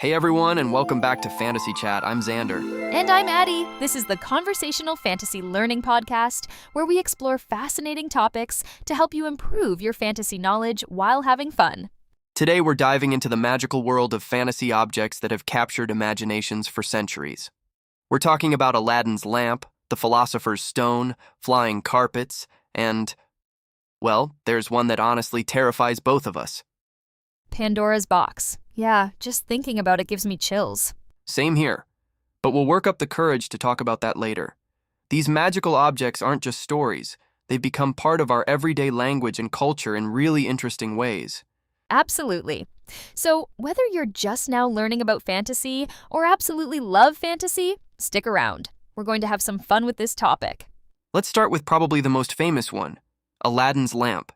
Hey everyone, and welcome back to Fantasy Chat. I'm Xander. And I'm Ady. This is the Conversational Fantasy Learning Podcast, where we explore fascinating topics to help you improve your fantasy knowledge while having fun. Today we're diving into the magical world of fantasy objects that have captured imaginations for centuries. We're talking about Aladdin's lamp, the Philosopher's stone, flying carpets, and, well, there's one that honestly terrifies both of us. Pandora's box. Yeah, just thinking about it gives me chills. Same here, but we'll work up the courage to talk about that later. These magical objects aren't just stories. They've become part of our everyday language and culture in really interesting ways. Absolutely. So, whether you're just now learning about fantasy or absolutely love fantasy, stick around. We're going to have some fun with this topic. Let's start with probably the most famous one, Aladdin's lamp.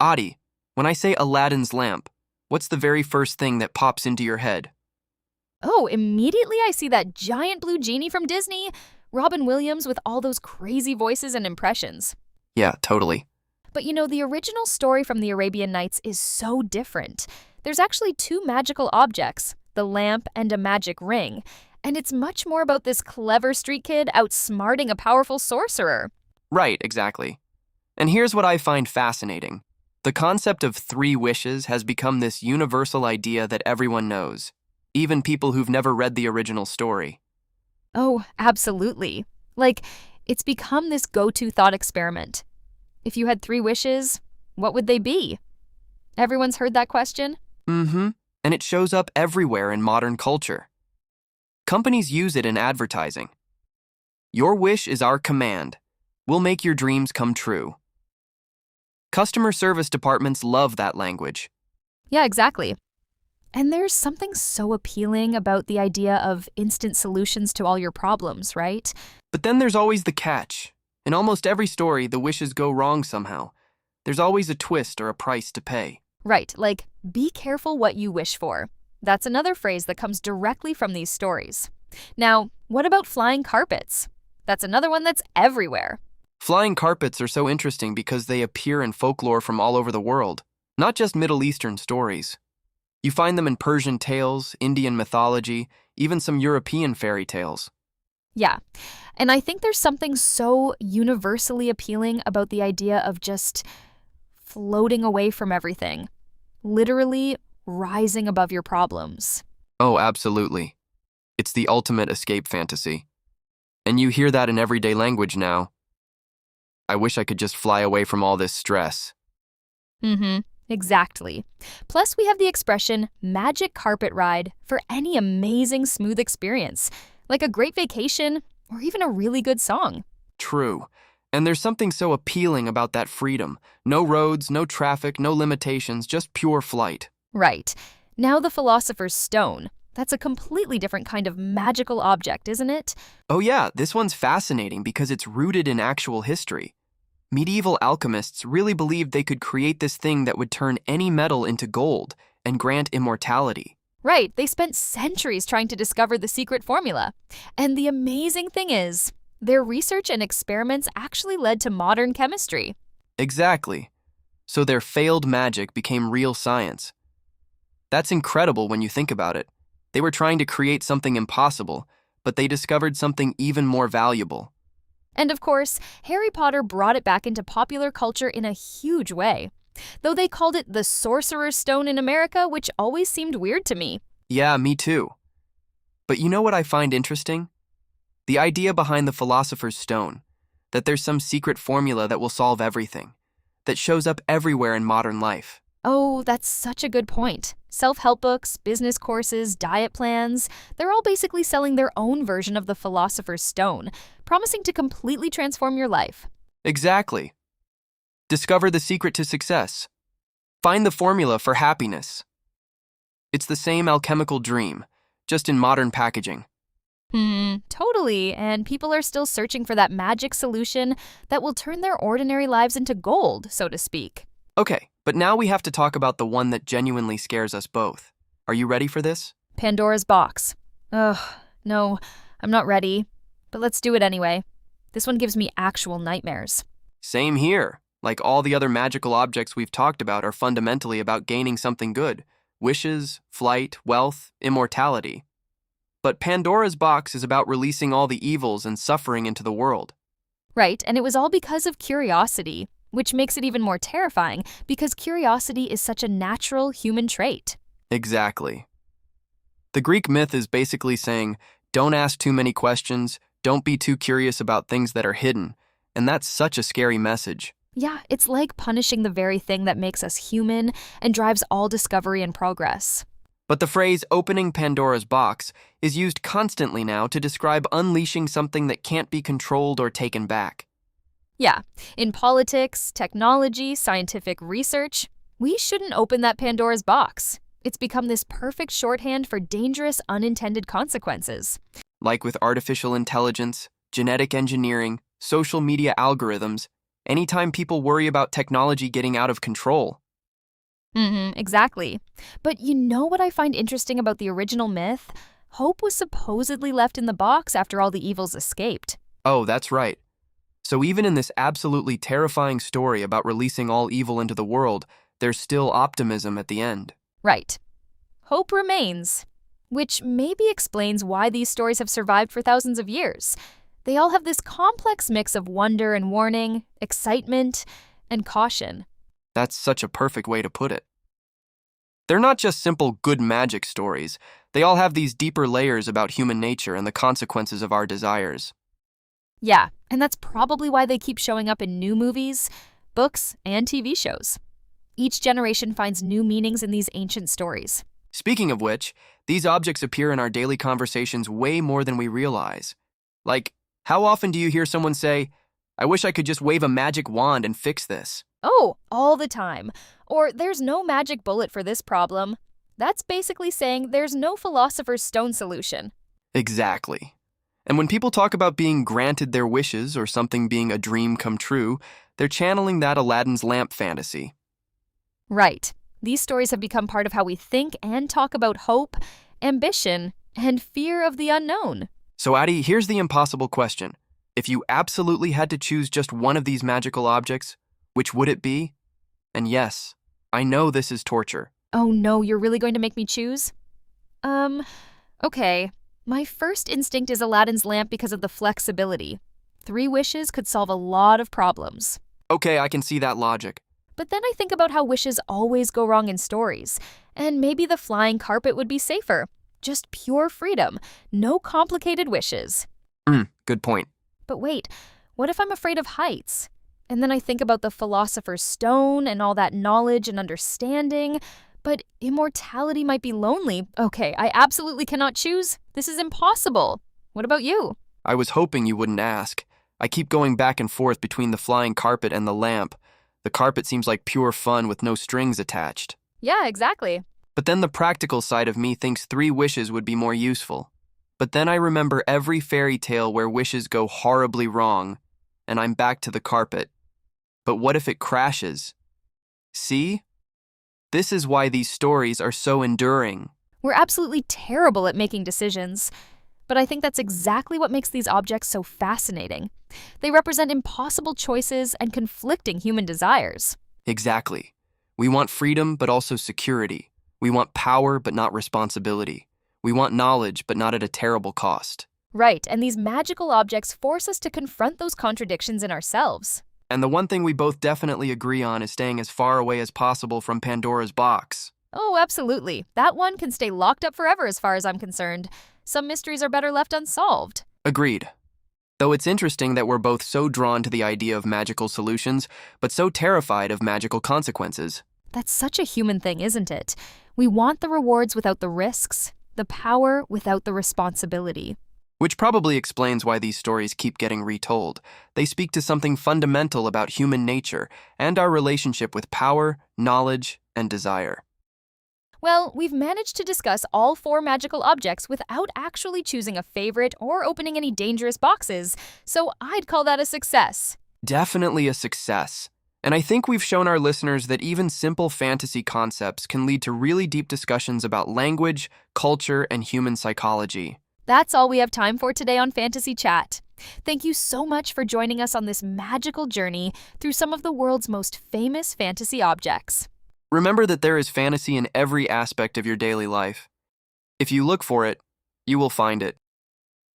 Ady, when I say Aladdin's lamp, what's the very first thing that pops into your head? Oh, immediately I see that giant blue genie from Disney, Robin Williams with all those crazy voices and impressions. Yeah, totally. But the original story from the Arabian Nights is so different. There's actually two magical objects, the lamp and a magic ring, and it's much more about this clever street kid outsmarting a powerful sorcerer. Right, exactly. And here's what I find fascinating. The concept of 3 wishes has become this universal idea that everyone knows, even people who've never read the original story. Oh, absolutely. It's become this go-to thought experiment. If you had 3 wishes, what would they be? Everyone's heard that question? Mm-hmm. And it shows up everywhere in modern culture. Companies use it in advertising. Your wish is our command. We'll make your dreams come true. Customer service departments love that language. Yeah, exactly. And there's something so appealing about the idea of instant solutions to all your problems, right? But then there's always the catch. In almost every story, the wishes go wrong somehow. There's always a twist or a price to pay. Right, be careful what you wish for. That's another phrase that comes directly from these stories. Now, what about flying carpets? That's another one that's everywhere. Flying carpets are so interesting because they appear in folklore from all over the world, not just Middle Eastern stories. You find them in Persian tales, Indian mythology, even some European fairy tales. Yeah, and I think there's something so universally appealing about the idea of just floating away from everything, literally rising above your problems. Oh, absolutely. It's the ultimate escape fantasy. And you hear that in everyday language now. I wish I could just fly away from all this stress. Exactly. Plus, we have the expression magic carpet ride for any amazing smooth experience, like a great vacation or even a really good song. True. And there's something so appealing about that freedom. No roads, no traffic, no limitations, just pure flight. Right. Now the Philosopher's stone. That's a completely different kind of magical object, isn't it? Oh yeah, this one's fascinating because it's rooted in actual history. Medieval alchemists really believed they could create this thing that would turn any metal into gold and grant immortality. Right, they spent centuries trying to discover the secret formula. And the amazing thing is, their research and experiments actually led to modern chemistry. Exactly. So their failed magic became real science. That's incredible when you think about it. They were trying to create something impossible, but they discovered something even more valuable. And of course, Harry Potter brought it back into popular culture in a huge way. Though they called it the Sorcerer's Stone in America, which always seemed weird to me. Yeah, me too. But you know what I find interesting? The idea behind the Philosopher's Stone, that there's some secret formula that will solve everything, that shows up everywhere in modern life. Oh, that's such a good point. Self-help books, business courses, diet plans, they're all basically selling their own version of the Philosopher's Stone, promising to completely transform your life. Exactly. Discover the secret to success. Find the formula for happiness. It's the same alchemical dream, just in modern packaging. Totally, and people are still searching for that magic solution that will turn their ordinary lives into gold, so to speak. Okay, but now we have to talk about the one that genuinely scares us both. Are you ready for this? Pandora's box. Ugh, no, I'm not ready. But let's do it anyway. This one gives me actual nightmares. Same here. Like all the other magical objects we've talked about are fundamentally about gaining something good, wishes, flight, wealth, immortality. But Pandora's box is about releasing all the evils and suffering into the world. Right, and it was all because of curiosity, which makes it even more terrifying because curiosity is such a natural human trait. Exactly. The Greek myth is basically saying, don't ask too many questions, don't be too curious about things that are hidden, and that's such a scary message. Yeah, it's like punishing the very thing that makes us human and drives all discovery and progress. But the phrase opening Pandora's box is used constantly now to describe unleashing something that can't be controlled or taken back. Yeah, in politics, technology, scientific research, we shouldn't open that Pandora's box. It's become this perfect shorthand for dangerous unintended consequences. Like with artificial intelligence, genetic engineering, social media algorithms, anytime people worry about technology getting out of control. Exactly. But you know what I find interesting about the original myth? Hope was supposedly left in the box after all the evils escaped. Oh, that's right. So even in this absolutely terrifying story about releasing all evil into the world, there's still optimism at the end. Right. Hope remains, which maybe explains why these stories have survived for thousands of years. They all have this complex mix of wonder and warning, excitement, and caution. That's such a perfect way to put it. They're not just simple good magic stories. They all have these deeper layers about human nature and the consequences of our desires. Yeah, and that's probably why they keep showing up in new movies, books, and TV shows. Each generation finds new meanings in these ancient stories. Speaking of which, these objects appear in our daily conversations way more than we realize. Like, how often do you hear someone say, I wish I could just wave a magic wand and fix this? Oh, all the time. Or there's no magic bullet for this problem. That's basically saying there's no Philosopher's Stone solution. Exactly. And when people talk about being granted their wishes or something being a dream come true, they're channeling that Aladdin's Lamp fantasy. Right. These stories have become part of how we think and talk about hope, ambition, and fear of the unknown. So, Ady, here's the impossible question. If you absolutely had to choose just one of these magical objects, which would it be? And yes, I know this is torture. Oh no, you're really going to make me choose? Okay. My first instinct is Aladdin's lamp because of the flexibility. 3 wishes could solve a lot of problems. Okay, I can see that logic. But then I think about how wishes always go wrong in stories, and maybe the flying carpet would be safer. Just pure freedom, no complicated wishes. Good point. But wait, what if I'm afraid of heights? And then I think about the Philosopher's Stone and all that knowledge and understanding. But immortality might be lonely. Okay, I absolutely cannot choose. This is impossible. What about you? I was hoping you wouldn't ask. I keep going back and forth between the flying carpet and the lamp. The carpet seems like pure fun with no strings attached. Yeah, exactly. But then the practical side of me thinks 3 wishes would be more useful. But then I remember every fairy tale where wishes go horribly wrong, and I'm back to the carpet. But what if it crashes? See? This is why these stories are so enduring. We're absolutely terrible at making decisions. But I think that's exactly what makes these objects so fascinating. They represent impossible choices and conflicting human desires. Exactly. We want freedom, but also security. We want power, but not responsibility. We want knowledge, but not at a terrible cost. Right, and these magical objects force us to confront those contradictions in ourselves. And the one thing we both definitely agree on is staying as far away as possible from Pandora's box. Oh, absolutely. That one can stay locked up forever as far as I'm concerned. Some mysteries are better left unsolved. Agreed. Though it's interesting that we're both so drawn to the idea of magical solutions, but so terrified of magical consequences. That's such a human thing, isn't it? We want the rewards without the risks, the power without the responsibility. Which probably explains why these stories keep getting retold. They speak to something fundamental about human nature and our relationship with power, knowledge, and desire. Well, we've managed to discuss all 4 magical objects without actually choosing a favorite or opening any dangerous boxes, so I'd call that a success. Definitely a success. And I think we've shown our listeners that even simple fantasy concepts can lead to really deep discussions about language, culture, and human psychology. That's all we have time for today on Fantasy Chat. Thank you so much for joining us on this magical journey through some of the world's most famous fantasy objects. Remember that there is fantasy in every aspect of your daily life. If you look for it, you will find it.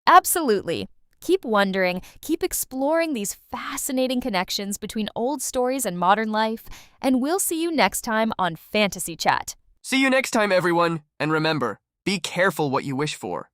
Absolutely. Keep wondering, keep exploring these fascinating connections between old stories and modern life, and we'll see you next time on Fantasy Chat. See you next time, everyone, and remember, be careful what you wish for.